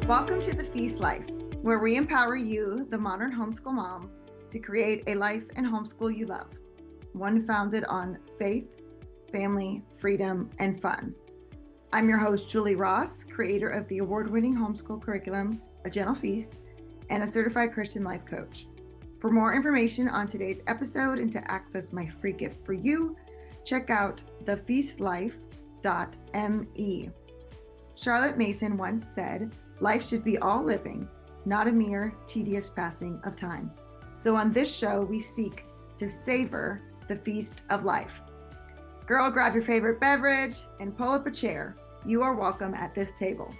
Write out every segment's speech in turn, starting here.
Welcome to the Feast Life, where we empower you, the modern homeschool mom, to create a life and homeschool you love. One founded on faith, family, freedom, and fun. I'm your host, Julie Ross, creator of the award-winning homeschool curriculum, A Gentle Feast, and a certified Christian life coach. For more information on today's episode and to access my free gift for you, check out thefeastlife.me. Charlotte Mason once said, "Life should be all living, not a mere tedious passing of time." So on this show, we seek to savor the feast of life. Girl, grab your favorite beverage and pull up a chair. You are welcome at this table.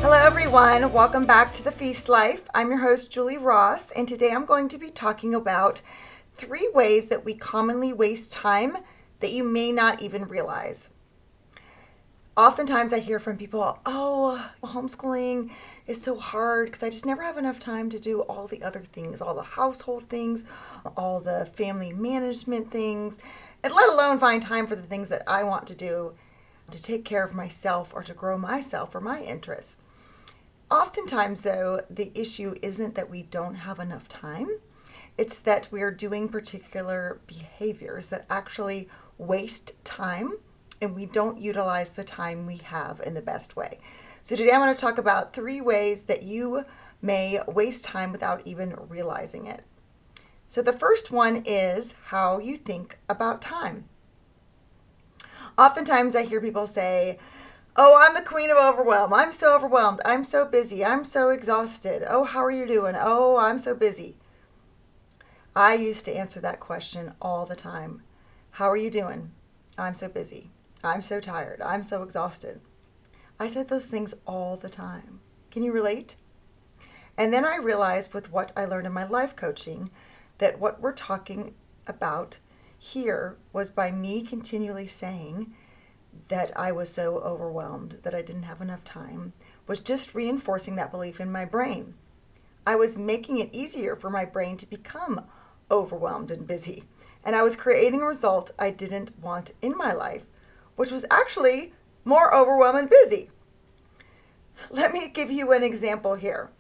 Hello everyone, welcome back to the Feast Life. I'm your host, Julie Ross, and today I'm going to be talking about 3 ways that we commonly waste time that you may not even realize. Oftentimes I hear from people, homeschooling is so hard because I just never have enough time to do all the other things, all the household things, all the family management things, and let alone find time for the things that I want to do to take care of myself or to grow myself or my interests. Oftentimes, though, the issue isn't that we don't have enough time. It's that we are doing particular behaviors that actually waste time, and we don't utilize the time we have in the best way. So today I'm going to talk about 3 ways that you may waste time without even realizing it. So the first one is how you think about time. Oftentimes I hear people say, "Oh, I'm the queen of overwhelm. I'm so overwhelmed. I'm so busy. I'm so exhausted. Oh, how are you doing? Oh, I'm so busy." I used to answer that question all the time. How are you doing? I'm so busy. I'm so tired. I'm so exhausted. I said those things all the time. Can you relate? And then I realized with what I learned in my life coaching that what we're talking about here was by me continually saying that I was so overwhelmed, that I didn't have enough time, was just reinforcing that belief in my brain. I was making it easier for my brain to become overwhelmed and busy. And I was creating a result I didn't want in my life, which was actually more overwhelmed and busy. Let me give you an example here.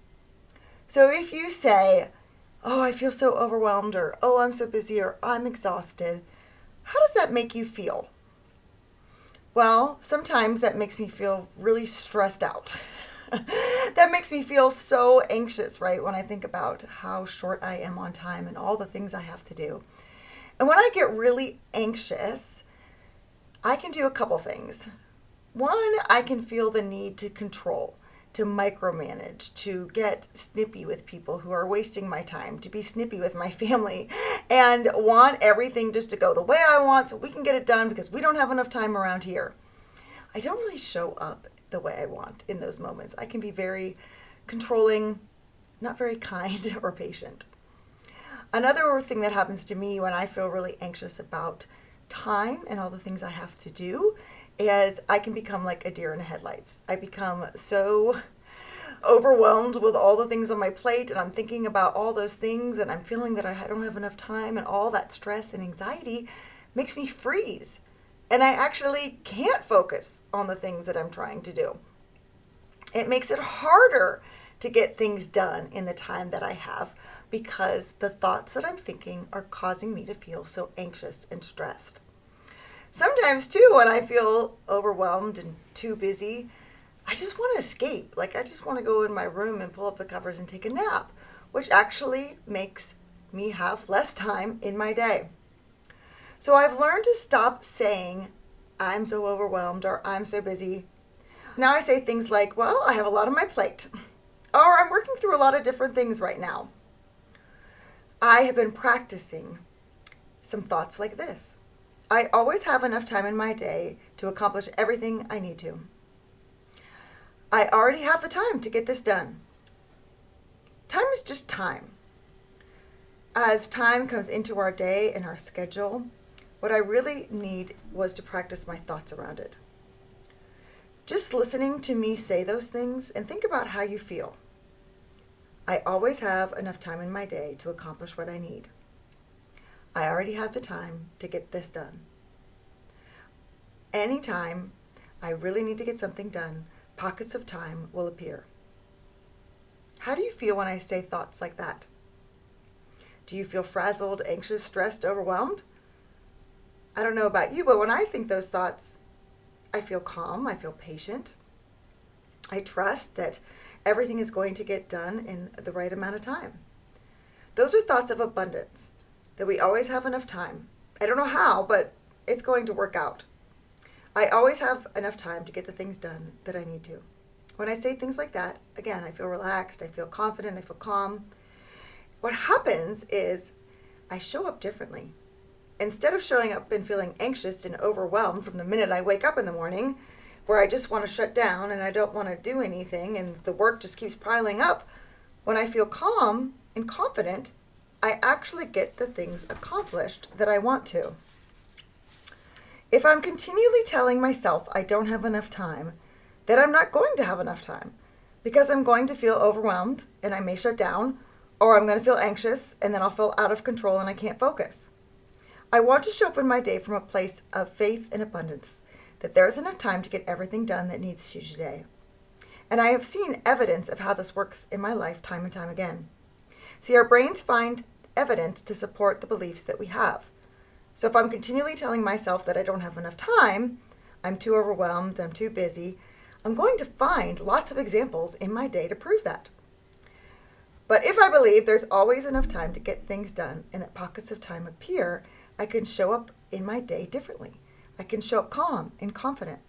So if you say, "Oh, I feel so overwhelmed," or "Oh, I'm so busy," or "I'm exhausted," how does that make you feel? Well, sometimes that makes me feel really stressed out. That makes me feel so anxious, right, when I think about how short I am on time and all the things I have to do. And when I get really anxious, I can do a couple things. One, I can feel the need to control, to micromanage, to get snippy with people who are wasting my time, to be snippy with my family, and want everything just to go the way I want so we can get it done because we don't have enough time around here. I don't really show up the way I want in those moments. I can be very controlling, not very kind or patient. Another thing that happens to me when I feel really anxious about time and all the things I have to do is I can become like a deer in the headlights. I become so overwhelmed with all the things on my plate, and I'm thinking about all those things, and I'm feeling that I don't have enough time, and all that stress and anxiety makes me freeze. And I actually can't focus on the things that I'm trying to do. It makes it harder to get things done in the time that I have because the thoughts that I'm thinking are causing me to feel so anxious and stressed. Sometimes too, when I feel overwhelmed and too busy, I just want to escape. Like I just want to go in my room and pull up the covers and take a nap, which actually makes me have less time in my day. So I've learned to stop saying, "I'm so overwhelmed" or "I'm so busy." Now I say things like, "Well, I have a lot on my plate," or "I'm working through a lot of different things right now." I have been practicing some thoughts like this. I always have enough time in my day to accomplish everything I need to. I already have the time to get this done. Time is just time. As time comes into our day and our schedule, what I really need was to practice my thoughts around it. Just listening to me say those things and think about how you feel. I always have enough time in my day to accomplish what I need. I already have the time to get this done. Anytime I really need to get something done, pockets of time will appear. How do you feel when I say thoughts like that? Do you feel frazzled, anxious, stressed, overwhelmed? I don't know about you, but when I think those thoughts, I feel calm, I feel patient. I trust that everything is going to get done in the right amount of time. Those are thoughts of abundance, that we always have enough time. I don't know how, but it's going to work out. I always have enough time to get the things done that I need to. When I say things like that, again, I feel relaxed, I feel confident, I feel calm. What happens is I show up differently. Instead of showing up and feeling anxious and overwhelmed from the minute I wake up in the morning, where I just want to shut down and I don't want to do anything and the work just keeps piling up, when I feel calm and confident, I actually get the things accomplished that I want to. If I'm continually telling myself I don't have enough time, then I'm not going to have enough time because I'm going to feel overwhelmed and I may shut down, or I'm going to feel anxious and then I'll feel out of control and I can't focus. I want to show up in my day from a place of faith and abundance, that there is enough time to get everything done that needs to today. And I have seen evidence of how this works in my life time and time again. See, our brains find evidence to support the beliefs that we have. So if I'm continually telling myself that I don't have enough time, I'm too overwhelmed, I'm too busy, I'm going to find lots of examples in my day to prove that. But if I believe there's always enough time to get things done and that pockets of time appear, I can show up in my day differently. I can show up calm and confident.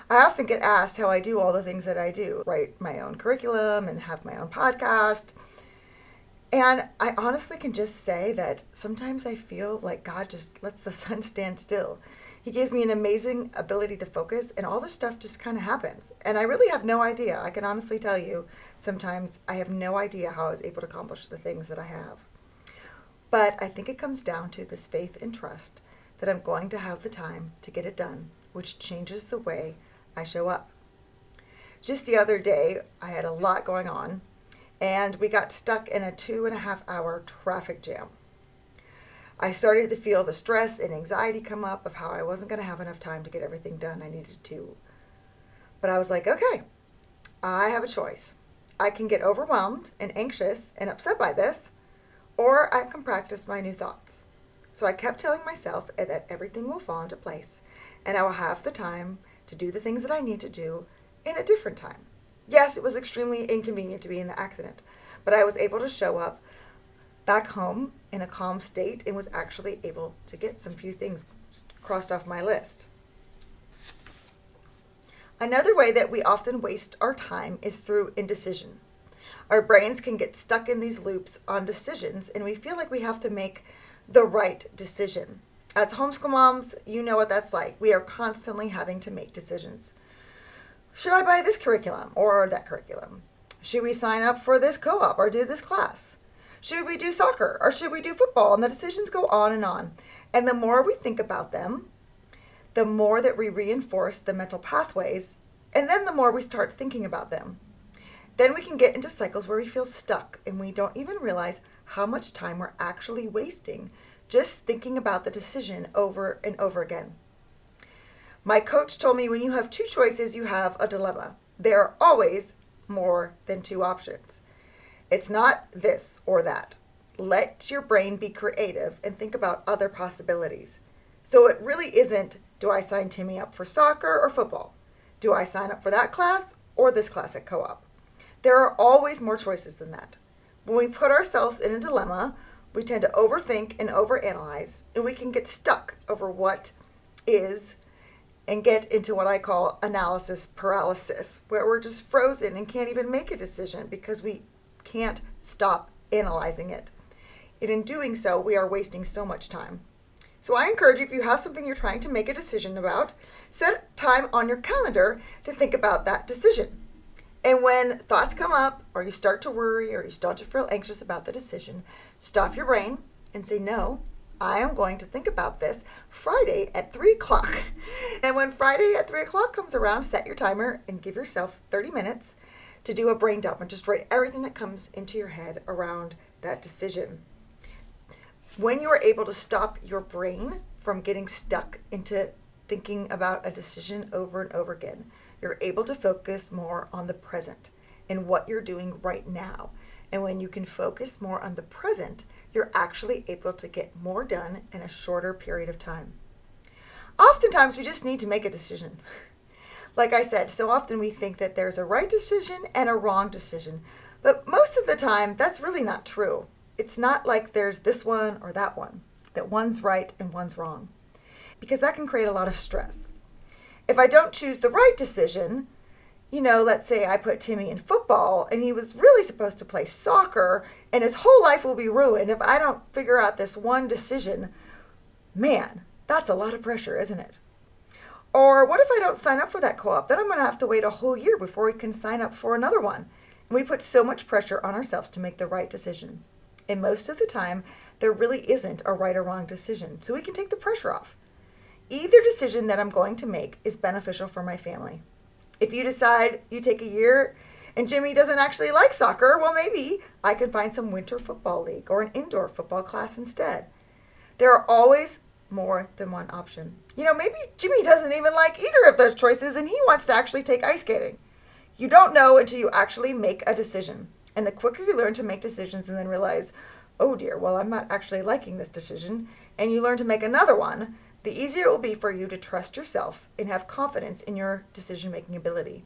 I often get asked how I do all the things that I do, write my own curriculum and have my own podcast. And I honestly can just say that sometimes I feel like God just lets the sun stand still. He gives me an amazing ability to focus and all this stuff just kind of happens. And I really have no idea. I can honestly tell you sometimes I have no idea how I was able to accomplish the things that I have. But I think it comes down to this faith and trust that I'm going to have the time to get it done, which changes the way I show up. Just the other day, I had a lot going on, and we got stuck in a 2.5-hour traffic jam. I started to feel the stress and anxiety come up of how I wasn't going to have enough time to get everything done I needed to. But I was like, okay, I have a choice. I can get overwhelmed and anxious and upset by this, or I can practice my new thoughts. So I kept telling myself that everything will fall into place and I will have the time to do the things that I need to do in a different time. Yes, it was extremely inconvenient to be in the accident, but I was able to show up back home in a calm state and was actually able to get some few things crossed off my list. Another way that we often waste our time is through indecision. Our brains can get stuck in these loops on decisions, and we feel like we have to make the right decision. As homeschool moms, you know what that's like. We are constantly having to make decisions. Should I buy this curriculum or that curriculum? Should we sign up for this co-op or do this class? Should we do soccer or should we do football? And the decisions go on and on. And the more we think about them, the more that we reinforce the mental pathways, and then the more we start thinking about them. Then we can get into cycles where we feel stuck and we don't even realize how much time we're actually wasting just thinking about the decision over and over again. My coach told me when you have two choices, you have a dilemma. There are always more than two options. It's not this or that. Let your brain be creative and think about other possibilities. So it really isn't, do I sign Timmy up for soccer or football? Do I sign up for that class or this class at co-op? There are always more choices than that. When we put ourselves in a dilemma, we tend to overthink and overanalyze, and we can get stuck over what is and get into what I call analysis paralysis, where we're just frozen and can't even make a decision because we can't stop analyzing it. And in doing so, we are wasting so much time. So I encourage you, if you have something you're trying to make a decision about, set time on your calendar to think about that decision. And when thoughts come up, or you start to worry, or you start to feel anxious about the decision, stop your brain and say, no, I am going to think about this Friday at 3 o'clock. And when Friday at 3 o'clock comes around, set your timer and give yourself 30 minutes to do a brain dump and just write everything that comes into your head around that decision. When you are able to stop your brain from getting stuck into thinking about a decision over and over again, you're able to focus more on the present and what you're doing right now. And when you can focus more on the present, you're actually able to get more done in a shorter period of time. Oftentimes, we just need to make a decision. Like I said, so often we think that there's a right decision and a wrong decision. But most of the time, that's really not true. It's not like there's this one or that one, that one's right and one's wrong, because that can create a lot of stress. If I don't choose the right decision, let's say I put Timmy in football and he was really supposed to play soccer and his whole life will be ruined if I don't figure out this one decision. Man, that's a lot of pressure, isn't it? Or what if I don't sign up for that co-op? Then I'm going to have to wait a whole year before we can sign up for another one. And we put so much pressure on ourselves to make the right decision. And most of the time, there really isn't a right or wrong decision. So we can take the pressure off. Either decision that I'm going to make is beneficial for my family. If you decide you take a year and Jimmy doesn't actually like soccer, well, maybe I can find some winter football league or an indoor football class instead. There are always more than one option. Maybe Jimmy doesn't even like either of those choices and he wants to actually take ice skating. You don't know until you actually make a decision. And the quicker you learn to make decisions and then realize, oh dear, well, I'm not actually liking this decision, and you learn to make another one, the easier it will be for you to trust yourself and have confidence in your decision-making ability.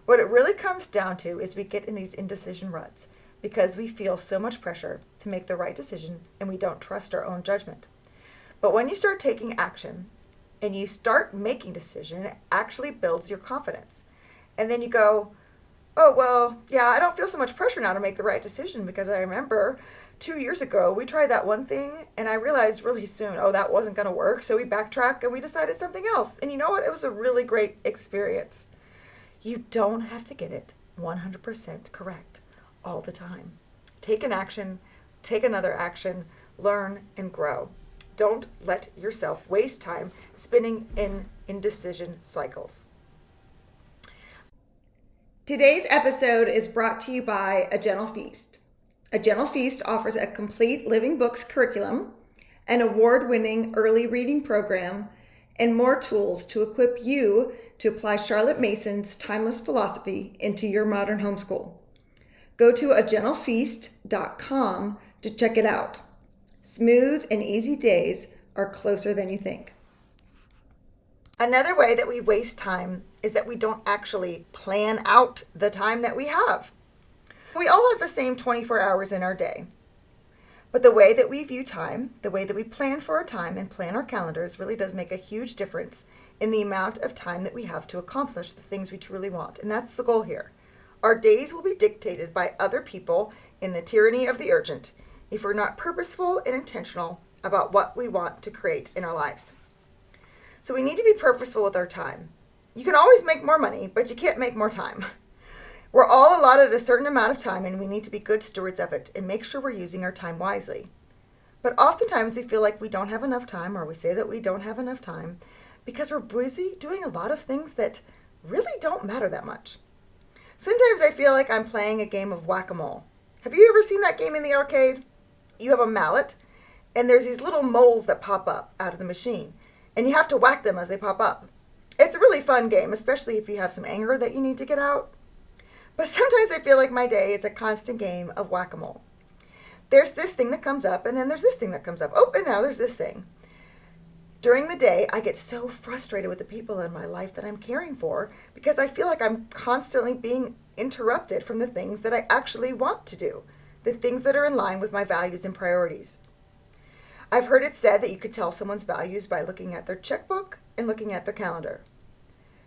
What it really comes down to is we get in these indecision ruts because we feel so much pressure to make the right decision and we don't trust our own judgment. But when you start taking action and you start making decisions, it actually builds your confidence. And then you go, oh, well, yeah, I don't feel so much pressure now to make the right decision because I remember 2 years ago we tried that one thing and I realized really soon, oh, that wasn't going to work. So we backtracked and we decided something else. And you know what? It was a really great experience. You don't have to get it 100% correct all the time. Take an action, take another action, learn and grow. Don't let yourself waste time spinning in indecision cycles. Today's episode is brought to you by A Gentle Feast. A Gentle Feast offers a complete living books curriculum, an award-winning early reading program, and more tools to equip you to apply Charlotte Mason's timeless philosophy into your modern homeschool. Go to agentlefeast.com to check it out. Smooth and easy days are closer than you think. Another way that we waste time is that we don't actually plan out the time that we have. We all have the same 24 hours in our day. But the way that we view time, the way that we plan for our time and plan our calendars really does make a huge difference in the amount of time that we have to accomplish the things we truly want. And that's the goal here. Our days will be dictated by other people in the tyranny of the urgent if we're not purposeful and intentional about what we want to create in our lives. So we need to be purposeful with our time. You can always make more money, but you can't make more time. We're all allotted a certain amount of time and we need to be good stewards of it and make sure we're using our time wisely. But oftentimes we feel like we don't have enough time, or we say that we don't have enough time because we're busy doing a lot of things that really don't matter that much. Sometimes I feel like I'm playing a game of whack-a-mole. Have you ever seen that game in the arcade? You have a mallet and there's these little moles that pop up out of the machine and you have to whack them as they pop up. It's a really fun game, especially if you have some anger that you need to get out. But sometimes I feel like my day is a constant game of whack-a-mole. There's this thing that comes up, and then there's this thing that comes up. Oh, and now there's this thing. During the day, I get so frustrated with the people in my life that I'm caring for because I feel like I'm constantly being interrupted from the things that I actually want to do, the things that are in line with my values and priorities. I've heard it said that you could tell someone's values by looking at their checkbook and looking at their calendar.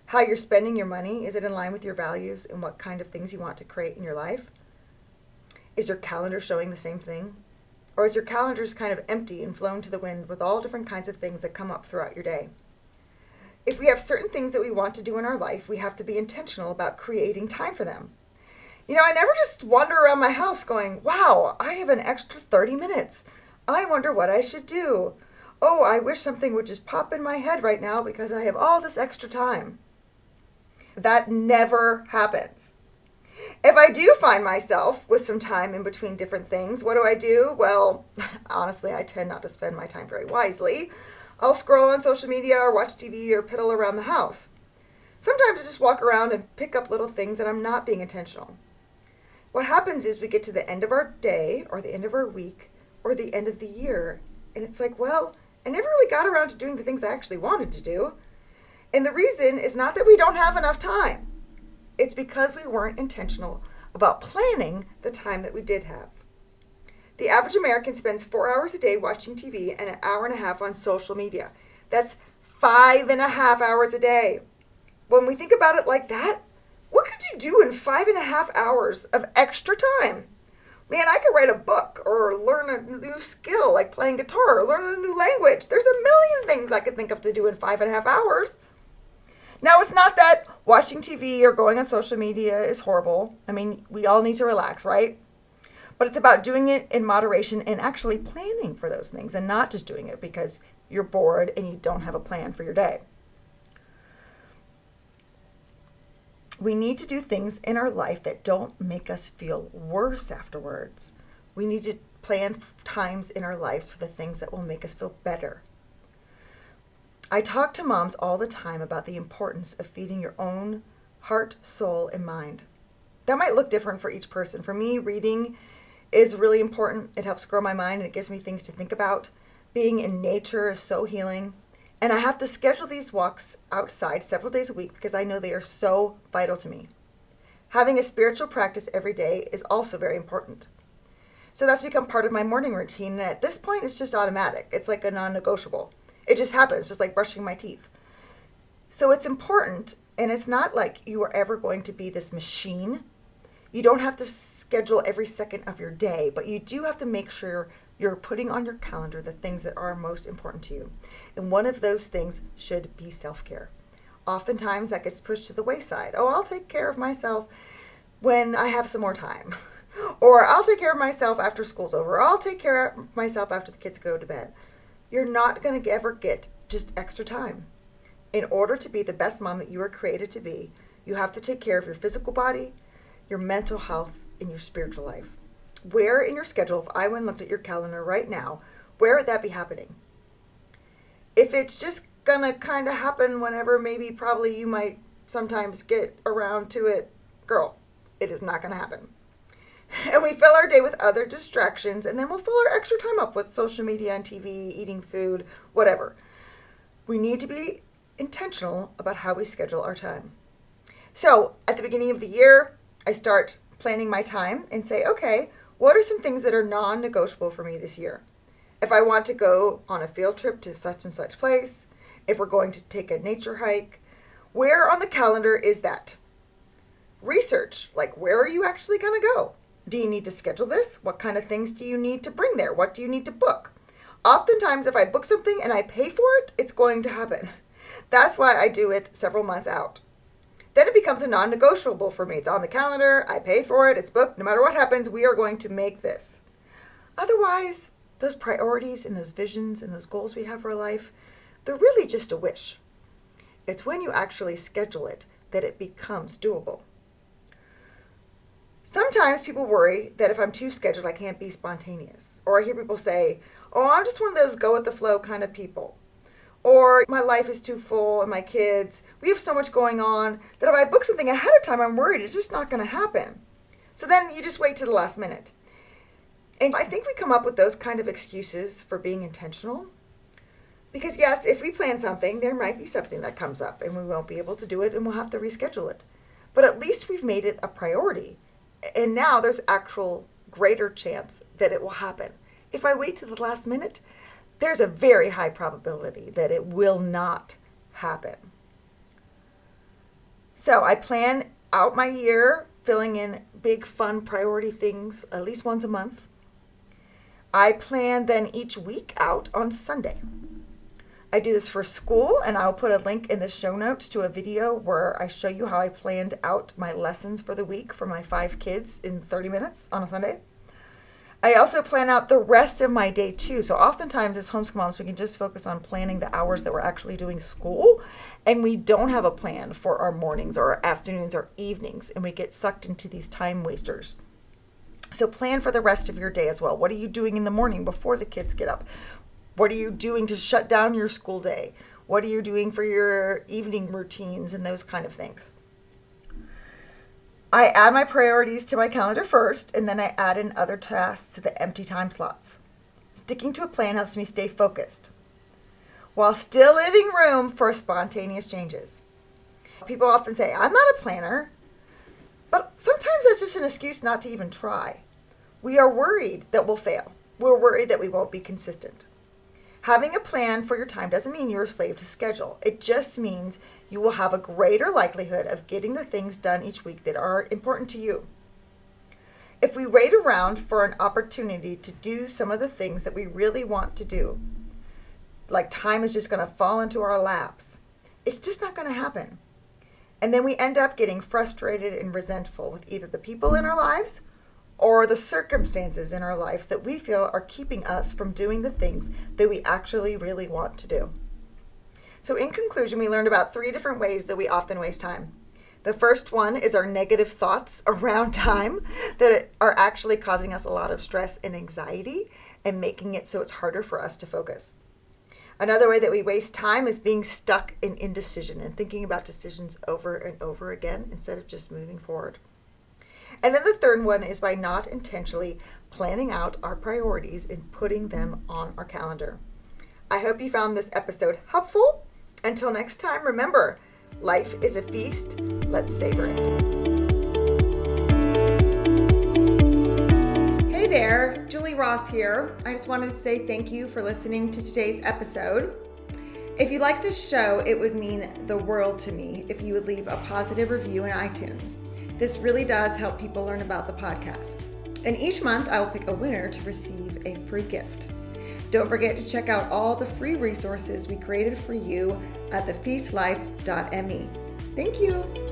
How you're spending your money, is it in line with your values and what kind of things you want to create in your life? Is your calendar showing the same thing? Or is your calendar just kind of empty and flown to the wind with all different kinds of things that come up throughout your day? If we have certain things that we want to do in our life, we have to be intentional about creating time for them. I never just wander around my house going, wow, I have an extra 30 minutes. I wonder what I should do. Oh, I wish something would just pop in my head right now because I have all this extra time. That never happens. If I do find myself with some time in between different things, what do? Well, honestly, I tend not to spend my time very wisely. I'll scroll on social media or watch TV or piddle around the house. Sometimes I just walk around and pick up little things and I'm not being intentional. What happens is we get to the end of our day or the end of our week or the end of the year, and it's like, well, I never really got around to doing the things I actually wanted to do. And the reason is not that we don't have enough time. It's because we weren't intentional about planning the time that we did have. The average American spends 4 hours a day watching TV and an hour and a half on social media. That's 5.5 hours a day. When we think about it like that, what could you do in 5.5 hours of extra time? Man, I could write a book or learn a new skill like playing guitar or learn a new language. There's a million things I could think of to do in 5.5 hours. Now, it's not that watching TV or going on social media is horrible. I mean, we all need to relax, right? But it's about doing it in moderation and actually planning for those things and not just doing it because you're bored and you don't have a plan for your day. We need to do things in our life that don't make us feel worse afterwards. We need to plan times in our lives for the things that will make us feel better. I talk to moms all the time about the importance of feeding your own heart, soul, and mind. That might look different for each person. For me, reading is really important. It helps grow my mind and it gives me things to think about. Being in nature is so healing. And I have to schedule these walks outside several days a week because I know they are so vital to me. Having a spiritual practice every day is also very important. So that's become part of my morning routine. And at this point, it's just automatic. It's like a non-negotiable. It just happens, just like brushing my teeth. So it's important, and it's not like you are ever going to be this machine. You don't have to schedule every second of your day, but you do have to make sure you're putting on your calendar the things that are most important to you. And one of those things should be self-care. Oftentimes that gets pushed to the wayside. Oh, I'll take care of myself when I have some more time. Or I'll take care of myself after school's over. Or I'll take care of myself after the kids go to bed. You're not going to ever get just extra time. In order to be the best mom that you were created to be, you have to take care of your physical body, your mental health, and your spiritual life. Where in your schedule, if I went and looked at your calendar right now, where would that be happening? If it's just going to kind of happen whenever maybe probably you might sometimes get around to it, girl, it is not going to happen. And we fill our day with other distractions, and then we'll fill our extra time up with social media and TV, eating food, whatever. We need to be intentional about how we schedule our time. So at the beginning of the year, I start planning my time and say, okay, what are some things that are non-negotiable for me this year? If I want to go on a field trip to such and such place, if we're going to take a nature hike, where on the calendar is that? Research, like where are you actually going to go? Do you need to schedule this? What kind of things do you need to bring there? What do you need to book? Oftentimes, if I book something and I pay for it, it's going to happen. That's why I do it several months out. Then it becomes a non-negotiable for me. It's on the calendar. I paid for it. It's booked. No matter what happens, we are going to make this. Otherwise, those priorities and those visions and those goals we have for our life, they're really just a wish. It's when you actually schedule it that it becomes doable. Sometimes people worry that if I'm too scheduled, I can't be spontaneous. Or I hear people say, oh, I'm just one of those go with the flow kind of people. Or my life is too full and my kids, we have so much going on that if I book something ahead of time, I'm worried it's just not going to happen. So then you just wait to the last minute. And I think we come up with those kind of excuses for being intentional. Because yes, if we plan something, there might be something that comes up and we won't be able to do it and we'll have to reschedule it. But at least we've made it a priority. And now there's actual greater chance that it will happen. If I wait to the last minute, there's a very high probability that it will not happen. So I plan out my year, filling in big, fun priority things at least once a month. I plan then each week out on Sunday. I do this for school, and I'll put a link in the show notes to a video where I show you how I planned out my lessons for the week for my 5 kids in 30 minutes on a Sunday. I also plan out the rest of my day too. So oftentimes as homeschool moms, we can just focus on planning the hours that we're actually doing school, and we don't have a plan for our mornings or our afternoons or evenings, and we get sucked into these time wasters. So plan for the rest of your day as well. What are you doing in the morning before the kids get up? What are you doing to shut down your school day? What are you doing for your evening routines and those kind of things? I add my priorities to my calendar first, and then I add in other tasks to the empty time slots. Sticking to a plan helps me stay focused, while still leaving room for spontaneous changes. People often say, I'm not a planner, but sometimes that's just an excuse not to even try. We are worried that we'll fail. We're worried that we won't be consistent. Having a plan for your time doesn't mean you're a slave to schedule. It just means you will have a greater likelihood of getting the things done each week that are important to you. If we wait around for an opportunity to do some of the things that we really want to do, like time is just going to fall into our laps, it's just not going to happen. And then we end up getting frustrated and resentful with either the people in our lives or the circumstances in our lives that we feel are keeping us from doing the things that we actually really want to do. So in conclusion, we learned about 3 different ways that we often waste time. The first one is our negative thoughts around time that are actually causing us a lot of stress and anxiety and making it so it's harder for us to focus. Another way that we waste time is being stuck in indecision and thinking about decisions over and over again instead of just moving forward. And then the third one is by not intentionally planning out our priorities and putting them on our calendar. I hope you found this episode helpful. Until next time, remember, life is a feast. Let's savor it. Hey there, Julie Ross here. I just wanted to say thank you for listening to today's episode. If you like this show, it would mean the world to me if you would leave a positive review in iTunes. This really does help people learn about the podcast. And each month I will pick a winner to receive a free gift. Don't forget to check out all the free resources we created for you at thefeastlife.me. Thank you.